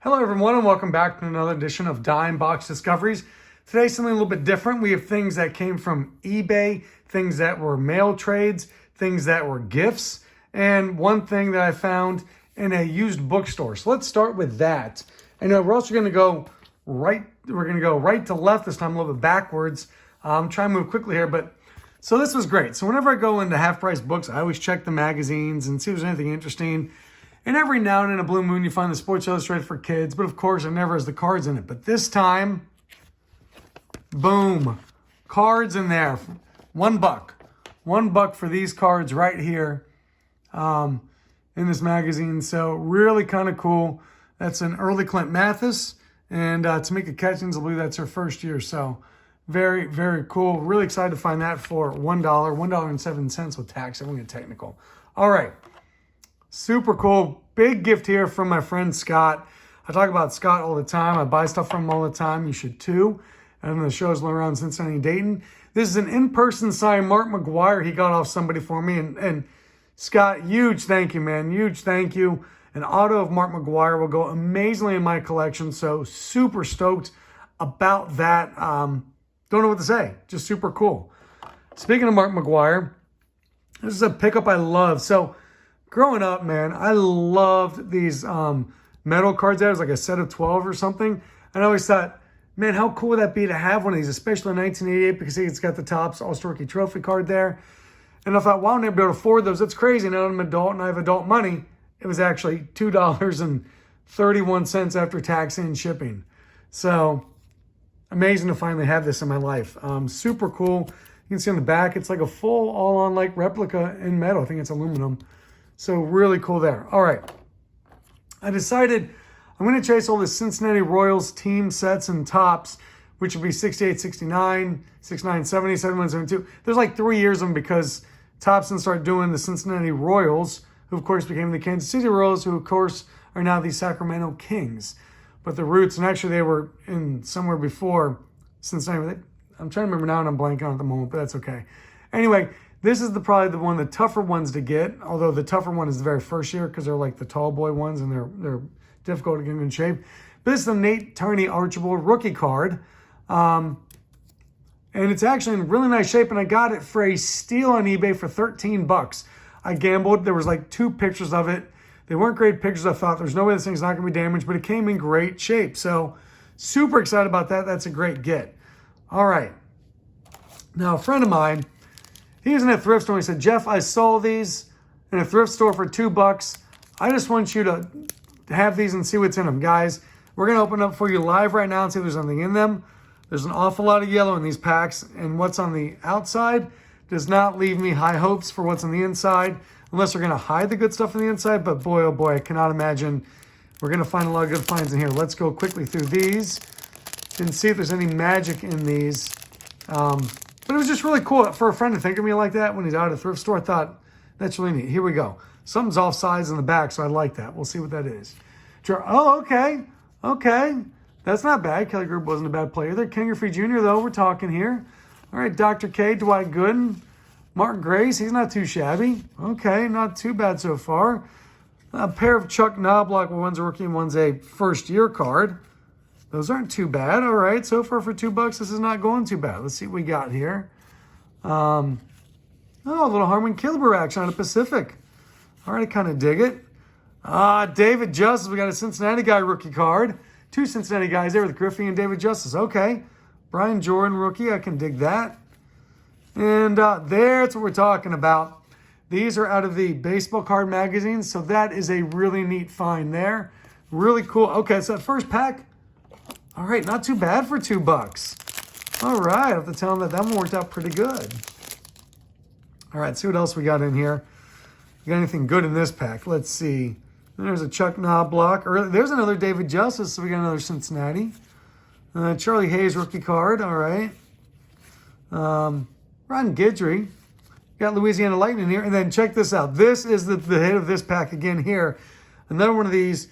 Hello everyone and welcome back to another edition of Dime Box Discoveries. Today's something a little bit different. We have things that came from eBay, things that were mail trades, things that were gifts, and one thing that I found in a used bookstore. So let's start with that. And we're also going to go right. We're going to go right to left this time, a little bit backwards. I'm trying to move quickly here, but so this was great. So whenever I go into half-price books, I always check the magazines and see if there's anything interesting. And every now and then, a blue moon, you find the Sports Illustrated for kids, but of course, it never has the cards in it. But this time, boom, cards in there. $1. $1 for these cards right here in this magazine. So really kind of cool. That's an early Clint Mathis. And Tamika Catchings, I believe that's her first year. So very, very cool. Really excited to find that for $1, $1.07 with tax. I'm going to get technical. All right. Super cool. Big gift here from my friend Scott. I talk about Scott all the time. I buy stuff from him all the time. You should too. And the shows around Cincinnati and Dayton. This is an in-person signed Mark McGwire. He got off somebody for me. And Scott, huge thank you, man. Huge thank you. An auto of Mark McGwire will go amazingly in my collection. So super stoked about that. Don't know what to say. Just super cool. Speaking of Mark McGwire, this is a pickup I love. So growing up, man, I loved these metal cards. There was like a set of 12 or something. And I always thought, man, how cool would that be to have one of these, especially in 1988, because it's got the Topps All-Star Rookie Trophy card there. And I thought, wow, I'll never be able to afford those. That's crazy. Now I'm an adult and I have adult money. It was actually $2.31 after tax and shipping. So amazing to finally have this in my life. Super cool. You can see on the back, it's like a full all-on like replica in metal. I think it's aluminum. So really cool there. All right. I decided I'm going to chase all the Cincinnati Royals team sets and tops, which would be 68, 69, 69, 70, 71, 72. There's like 3 years of them because Topson started doing the Cincinnati Royals, who of course became the Kansas City Royals, who of course are now the Sacramento Kings. But the roots, and actually they were in somewhere before Cincinnati. I'm trying to remember now and I'm blanking on at the moment, but that's okay. Anyway, this is probably the one of the tougher ones to get, although the tougher one is the very first year because they're like the tall boy ones and they're difficult to get in shape. But this is the Nate Turney Archibald rookie card. And it's actually in really nice shape, and I got it for a steal on eBay for $13. I gambled. There was like 2 pictures of it. They weren't great pictures. I thought there's no way this thing's not going to be damaged, but it came in great shape. So super excited about that. That's a great get. All right. Now, a friend of mine, he was in a thrift store. He said, Jeff, I saw these in a thrift store for $2. I just want you to have these and see what's in them. Guys, we're going to open up for you live right now and see if there's something in them. There's an awful lot of yellow in these packs, and what's on the outside does not leave me high hopes for what's on the inside, unless they're going to hide the good stuff on the inside. But boy, oh boy, I cannot imagine we're going to find a lot of good finds in here. Let's go quickly through these and see if there's any magic in these. But it was just really cool for a friend to think of me like that when he's out at a thrift store. I thought, that's really neat. Here we go. Something's off sides in the back, so I like that. We'll see what that is. Oh, okay. Okay. That's not bad. Kelly Grube wasn't a bad player. They're King Griffey Jr., though. We're talking here. All right, Dr. K, Dwight Gooden, Mark Grace. He's not too shabby. Okay, not too bad so far. A pair of Chuck Knobloch. Well, one's a rookie and one's a first-year card. Those aren't too bad. All right, so far for $2, this is not going too bad. Let's see what we got here. Oh, a little Harmon Killebrew action on a Pacific. All right, I kind of dig it. David Justice. We got a Cincinnati guy rookie card. 2 Cincinnati guys there with Griffey and David Justice. Okay. Brian Jordan rookie. I can dig that. And there's what we're talking about. These are out of the baseball card magazine, so that is a really neat find there. Really cool. Okay, so that first pack. All right, not too bad for $2. All right, I have to tell them that one worked out pretty good. All right, see what else we got in here. We got anything good in this pack? Let's see. There's a Chuck Knobloch. There's another David Justice, so we got another Cincinnati. Charlie Hayes rookie card, all right. Ron Guidry. Got Louisiana Lightning here. And then check this out. This is the hit of this pack again here. Another one of these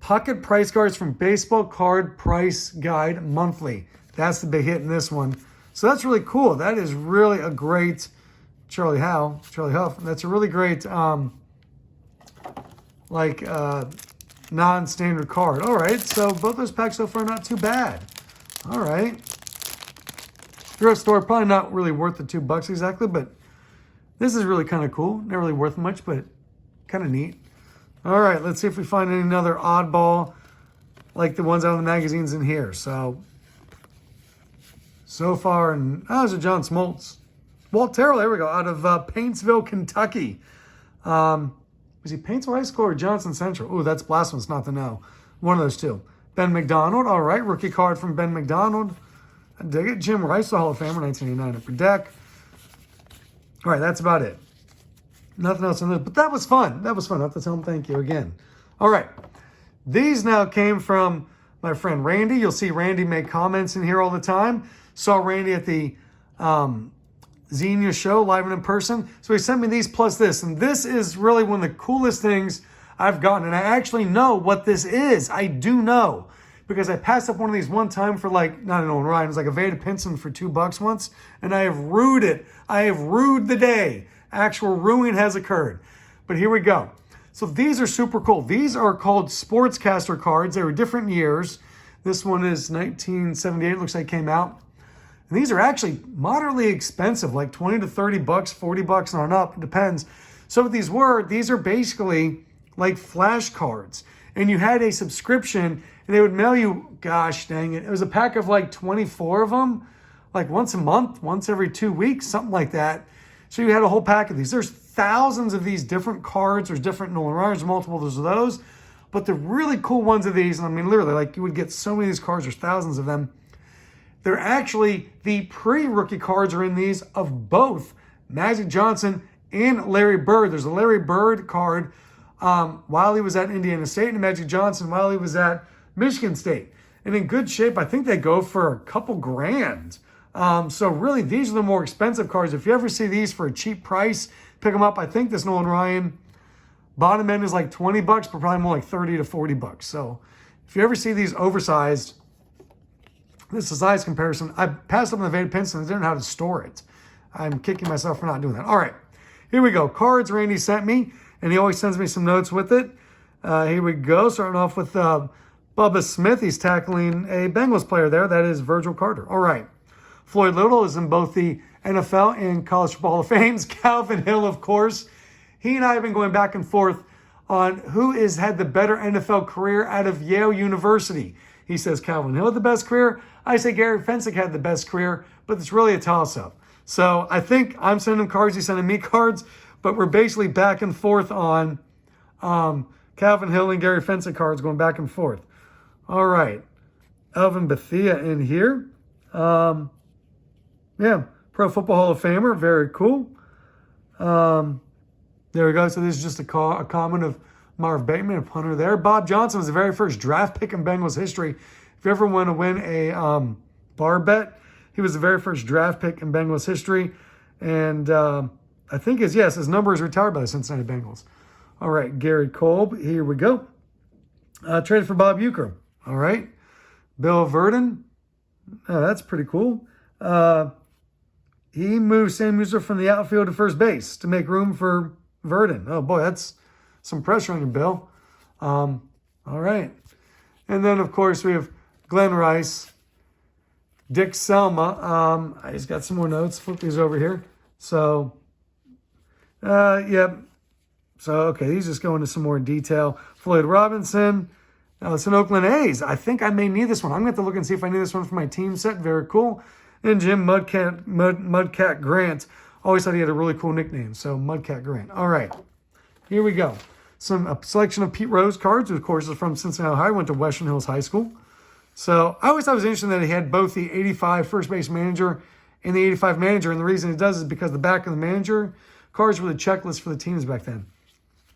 pocket price cards from Baseball Card Price Guide Monthly. That's the big hit in this one. So that's really cool. That is really a great Charlie Huff. That's a really great non-standard card. All right, so both those packs so far not too bad. All right. Thrift store, probably not really worth the $2 exactly, but this is really kind of cool. Not really worth much, but kind of neat. All right, let's see if we find another oddball like the ones out of the magazines in here. So far, and there's a John Smoltz. Walt Terrell, there we go, out of Paintsville, Kentucky. Was he Paintsville High School or Johnson Central? Ooh, that's blasphemous not to know. One of those two. Ben McDonald, all right, rookie card from Ben McDonald. I dig it. Jim Rice, the Hall of Famer, 1989 upper deck. All right, that's about it. Nothing else in this, but that was fun. That was fun. I have to tell him thank you again. All right. These now came from my friend Randy. You'll see Randy make comments in here all the time. Saw Randy at the Xenia show, live and in person. So he sent me these plus this. And this is really one of the coolest things I've gotten. And I actually know what this is. I do know. Because I passed up one of these one time for like, not an Owen Ryan, it was like a Veda Pinson for $2 once. And I have rued it. I have rued the day. Actual ruin has occurred. But here we go. So these are super cool. These are called Sportscaster cards. They were different years. This one is 1978, looks like it came out. And these are actually moderately expensive, like 20 to 30 bucks, 40 bucks and on up, it depends. So what these are basically like flashcards. And you had a subscription and they would mail you, gosh dang it, it was a pack of like 24 of them, like once a month, once every 2 weeks, something like that. So you had a whole pack of these. There's thousands of these different cards. There's different Nolan Ryans, multiples of those. But the really cool ones of these, and I mean, literally, like you would get so many of these cards. There's thousands of them. They're actually the pre-rookie cards are in these of both Magic Johnson and Larry Bird. There's a Larry Bird card while he was at Indiana State and Magic Johnson while he was at Michigan State. And in good shape, I think they go for a couple grand. So really, these are the more expensive cards. If you ever see these for a cheap price, pick them up. I think this Nolan Ryan bottom end is like 20 bucks, but probably more like 30 to 40 bucks. So if you ever see these oversized, this is a size comparison. I passed up on the Veda Pinson. I didn't know how to store it. I'm kicking myself for not doing that. All right, here we go. Cards Randy sent me, and he always sends me some notes with it. Here we go. Starting off with Bubba Smith. He's tackling a Bengals player there. That is Virgil Carter. All right. Floyd Little is in both the NFL and College Football Hall of Fames. Calvin Hill, of course. He and I have been going back and forth on who has had the better NFL career out of Yale University. He says Calvin Hill had the best career. I say Gary Fensick had the best career, but it's really a toss-up. So I think I'm sending him cards, he's sending me cards, but we're basically back and forth on Calvin Hill and Gary Fensick cards going back and forth. All right. Elvin Bethea in here. Yeah, Pro Football Hall of Famer. Very cool. There we go. So this is just a comment of Marv Bateman, a punter there. Bob Johnson was the very first draft pick in Bengals history. If you ever want to win a bar bet, he was the very first draft pick in Bengals history. And I think his number is retired by the Cincinnati Bengals. All right, Gary Kolb. Here we go. Traded for Bob Uecker. All right. Bill Verdon. Oh, that's pretty cool. He moved Sam Muser from the outfield to first base to make room for Verdon. Oh, boy, that's some pressure on you, Bill. All right. And then, of course, we have Glenn Rice, Dick Selma. I just got some more notes. Flip these over here. So, yep. So, okay, he's just going into some more detail. Floyd Robinson. It's an Oakland A's. I think I may need this one. I'm going to have to look and see if I need this one for my team set. Very cool. And Jim Mudcat Grant. Always thought he had a really cool nickname. So Mudcat Grant. All right. Here we go. A selection of Pete Rose cards, who of course is from Cincinnati Ohio, went to Western Hills High School. So I always thought it was interesting that he had both the 85 first base manager and the 85 manager. And the reason it does is because the back of the manager cards were the checklist for the teams back then.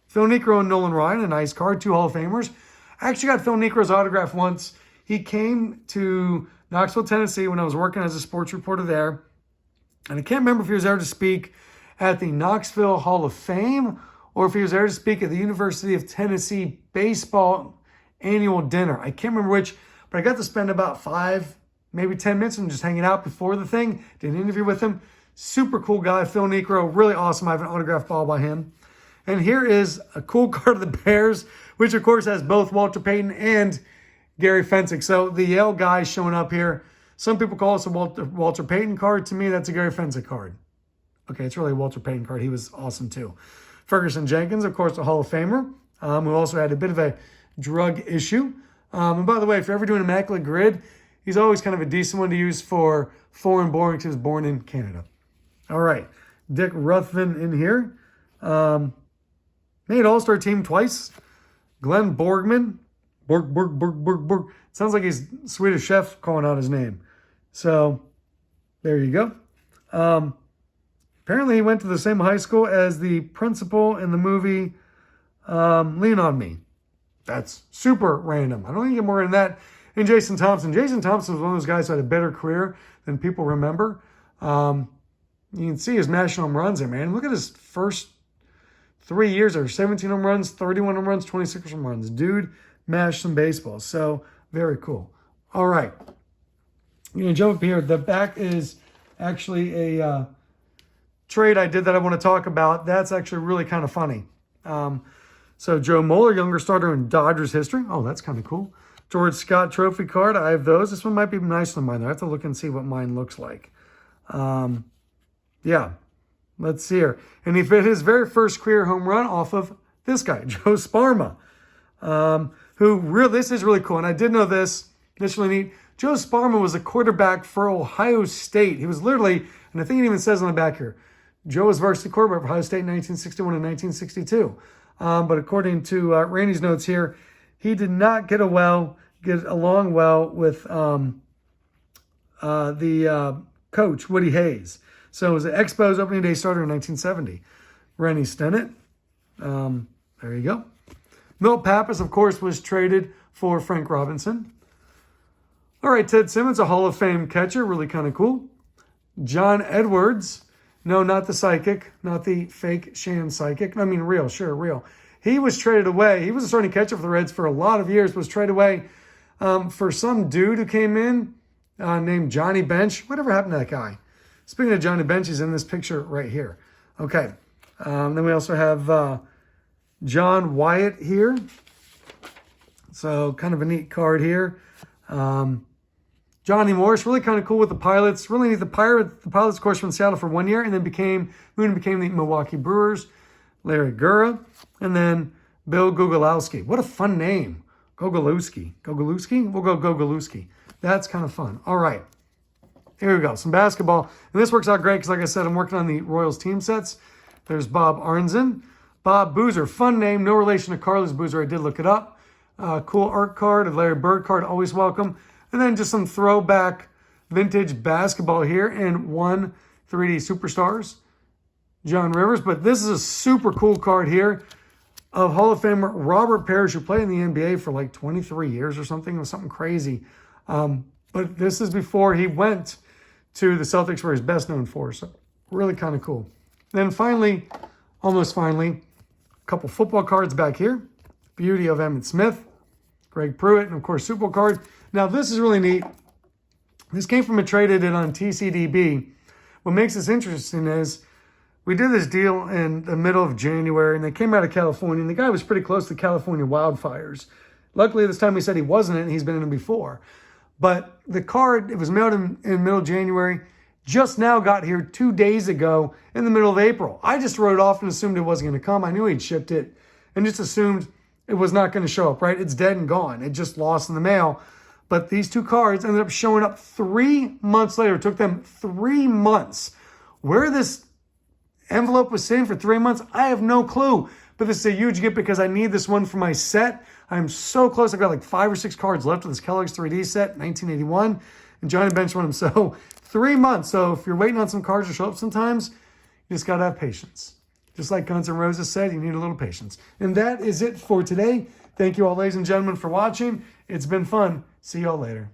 Phil Niekro and Nolan Ryan, a nice card, 2 Hall of Famers. I actually got Phil Niekro's autograph once. He came to Knoxville, Tennessee when I was working as a sports reporter there. And I can't remember if he was there to speak at the Knoxville Hall of Fame or if he was there to speak at the University of Tennessee baseball annual dinner. I can't remember which, but I got to spend about 5, maybe 10 minutes with him just hanging out before the thing. Did an interview with him. Super cool guy, Phil Niekro. Really awesome. I have an autographed ball by him. And here is a cool card of the Bears, which of course has both Walter Payton and Gary Fensick. So the Yale guy showing up here. Some people call this a Walter Payton card. To me, that's a Gary Fensick card. Okay, it's really a Walter Payton card. He was awesome too. Ferguson Jenkins, of course, a Hall of Famer, who also had a bit of a drug issue. And by the way, if you're ever doing Immaculate Grid, he's always kind of a decent one to use for foreign born because he was born in Canada. All right, Dick Ruthven in here. Made All-Star team twice. Glenn Borgman. Borg. Sounds like he's Swedish chef calling out his name. So, there you go. Apparently he went to the same high school as the principal in the movie Lean On Me. That's super random. I don't think you get more than that. And Jason Thompson. Jason Thompson was one of those guys who had a better career than people remember. You can see his mashing home runs there, man. Look at his first 3 years there. 17 home runs, 31 home runs, 26 home runs. Dude mashed some baseballs. So, very cool. All right. I'm going to jump up here. The back is actually a trade I did that I want to talk about. That's actually really kind of funny. So, Joe Moeller, younger starter in Dodgers history. Oh, that's kind of cool. George Scott trophy card. I have those. This one might be nicer than mine. I have to look and see what mine looks like. Yeah. Let's see here. And he hit his very first career home run off of this guy, Joe Sparma. This is really cool. And I did know this. This is really neat. Joe Sparma was a quarterback for Ohio State. He was literally, and I think it even says on the back here, Joe was varsity quarterback for Ohio State in 1961 and 1962. But according to Randy's notes here, he did not get along well with the coach, Woody Hayes. So it was the Expos opening day starter in 1970. Rennie Stennett. There you go. Milt Pappas, of course, was traded for Frank Robinson. All right, Ted Simmons, a Hall of Fame catcher. Really kind of cool. John Edwards. No, not the psychic. Not the fake sham psychic. I mean, real. Sure, real. He was traded away. He was a starting catcher for the Reds for a lot of years. Was traded away for some dude who came in named Johnny Bench. Whatever happened to that guy? Speaking of Johnny Bench, he's in this picture right here. Okay. Then we also have John Wyatt here. So kind of a neat card here. Johnny Morris, really kind of cool with the Pilots. Really neat. The Pilots, of course, from Seattle for 1 year, and then became the Milwaukee Brewers. Larry Gura, and then Bill Gogolowski. What a fun name. Gogolowski. Gogolowski? We'll go Gogolowski. That's kind of fun. All right. Here we go. Some basketball. And this works out great because, like I said, I'm working on the Royals team sets. There's Bob Arnzen. Bob Boozer. Fun name. No relation to Carlos Boozer. I did look it up. Cool art card. A Larry Bird card. Always welcome. And then just some throwback vintage basketball here. And one 3D Superstars. John Rivers. But this is a super cool card here of Hall of Famer Robert Parrish, who played in the NBA for like 23 years or something. It was something crazy. But this is before he went to the Celtics, where he's best known for. So really kind of cool. Then finally, almost finally, a couple football cards back here. Beauty of Emmitt Smith, Greg Pruitt, and of course, Super Bowl card. Now this is really neat. This came from a trade I did on TCDB. What makes this interesting is we did this deal in the middle of January, and they came out of California, and the guy was pretty close to California wildfires. Luckily, this time he said he wasn't, and he's been in them before. But the card, it was mailed in middle of January, just now got here 2 days ago in the middle of April. I just wrote it off and assumed it wasn't going to come. I knew he'd shipped it and just assumed it was not going to show up, right? It's dead and gone. It just lost in the mail. But these two cards ended up showing up 3 months later. It took them 3 months. Where this envelope was sitting for 3 months, I have no clue. But this is a huge gift because I need this one for my set. I'm so close. I've got like 5 or 6 cards left of this Kellogg's 3D set, 1981. And Johnny Bench won them. So 3 months. So if you're waiting on some cards to show up sometimes, you just got to have patience. Just like Guns N' Roses said, you need a little patience. And that is it for today. Thank you all, ladies and gentlemen, for watching. It's been fun. See y'all later.